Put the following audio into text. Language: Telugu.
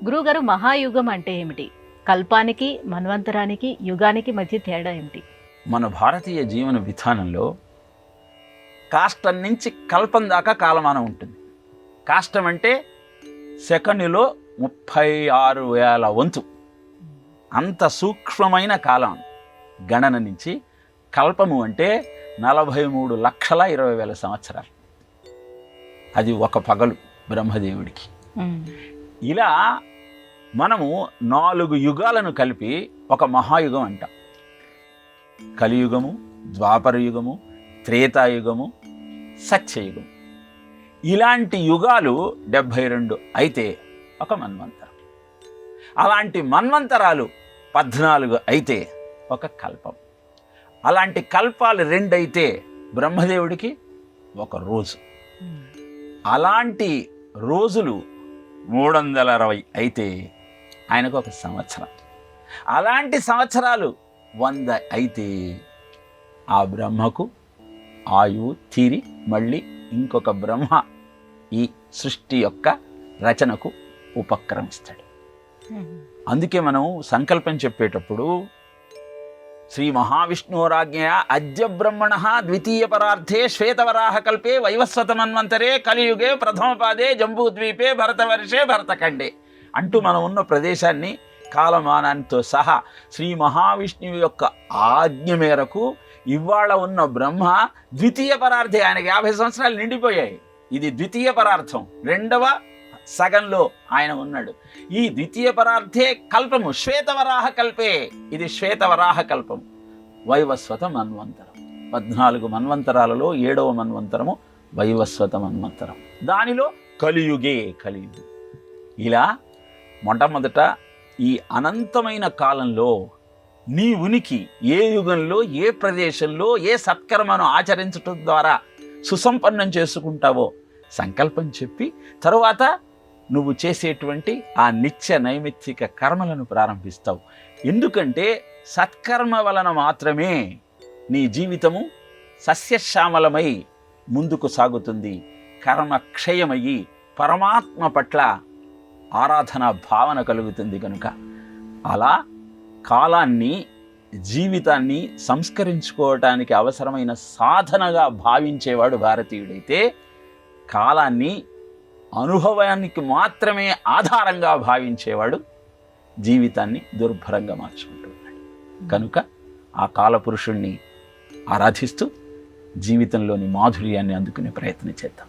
గురువుగారు, మహాయుగం అంటే ఏమిటి? కల్పానికి, మన్వంతరానికి, యుగానికి మధ్య తేడా ఏమిటి? మన భారతీయ జీవన విధానంలో కాష్టం నుంచి కల్పం దాకా కాలమానం ఉంటుంది. కాష్టం అంటే సెకనులో 36,000 వంతు, అంత సూక్ష్మమైన కాలం గణన నుంచి. కల్పము అంటే 43,20,000 సంవత్సరాలు. అది ఒక పగలు బ్రహ్మదేవుడికి. ఇలా మనము 4 యుగాలను కలిపి ఒక మహాయుగం అంటాం. కలియుగము, ద్వాపర యుగము, త్రేతాయుగము, సత్యయుగం. ఇలాంటి యుగాలు 72 అయితే ఒక మన్వంతరం. అలాంటి మన్వంతరాలు 14 అయితే ఒక కల్పం. అలాంటి కల్పాలు 2 అయితే బ్రహ్మదేవుడికి ఒక రోజు. అలాంటి రోజులు 360 అయితే ఆయనకు ఒక సంవత్సరం. అలాంటి సంవత్సరాలు 100 అయితే ఆ బ్రహ్మకు ఆయువు తీరి మళ్ళీ ఇంకొక బ్రహ్మ ఈ సృష్టి యొక్క రచనకు ఉపక్రమిస్తాడు. అందుకే మనం సంకల్పం చెప్పేటప్పుడు శ్రీ మహావిష్ణురాజ్ఞయా అద్య బ్రహ్మణ ద్వితీయ పరార్థే శ్వేతవరాహ కల్పే వైవస్వత మన్వంతరే కలియుగే ప్రథమపాదే జంబూద్వీపే భరతవర్షే భరతఖండే అంటూ మనం ఉన్న ప్రదేశాన్ని కాలమానంతో సహా శ్రీ మహావిష్ణువు యొక్క ఆజ్ఞ మేరకు ఇవాళ ఉన్న బ్రహ్మ ద్వితీయ పరార్థే, ఆయనకి 50 సంవత్సరాలు నిండిపోయాయి. ఇది ద్వితీయ పరార్థం, 2వ సగంలో ఆయన ఉన్నాడు. ఈ ద్వితీయ పరార్థే కల్పము శ్వేతవరాహ కల్పే, ఇది శ్వేతవరాహ కల్పము. వైవస్వత మన్వంతరం, 14 మన్వంతరాలలో 7వ మన్వంతరము వైవస్వత మన్వంతరం. దానిలో కలియుగే కలియుగు. ఇలా మొట్టమొదట ఈ అనంతమైన కాలంలో నీ ఉనికి ఏ యుగంలో, ఏ ప్రదేశంలో, ఏ సత్కర్మను ఆచరించటం ద్వారా సుసంపన్నం చేసుకుంటావో సంకల్పం చెప్పి తరువాత నువ్వు చేసేటువంటి ఆ నిత్య నైమిత్తిక కర్మలను ప్రారంభిస్తావు. ఎందుకంటే సత్కర్మ వలన మాత్రమే నీ జీవితము సస్యశ్యామలమై ముందుకు సాగుతుంది. కర్మ క్షయమయ్యి పరమాత్మ పట్ల ఆరాధనా భావన కలుగుతుంది. కనుక అలా కాలాన్ని, జీవితాన్ని సంస్కరించుకోవటానికి అవసరమైన సాధనగా భావించేవాడు భారతీయుడైతే, కాలాన్ని అనుభవానికి మాత్రమే ఆధారంగా భావించేవాడు జీవితాన్ని దుర్భరంగా మార్చుకుంటున్నాడు. కనుక ఆ కాలపురుషుణ్ణి ఆరాధిస్తూ జీవితంలోని మాధుర్యాన్ని అందుకునే ప్రయత్నం చేద్దాం.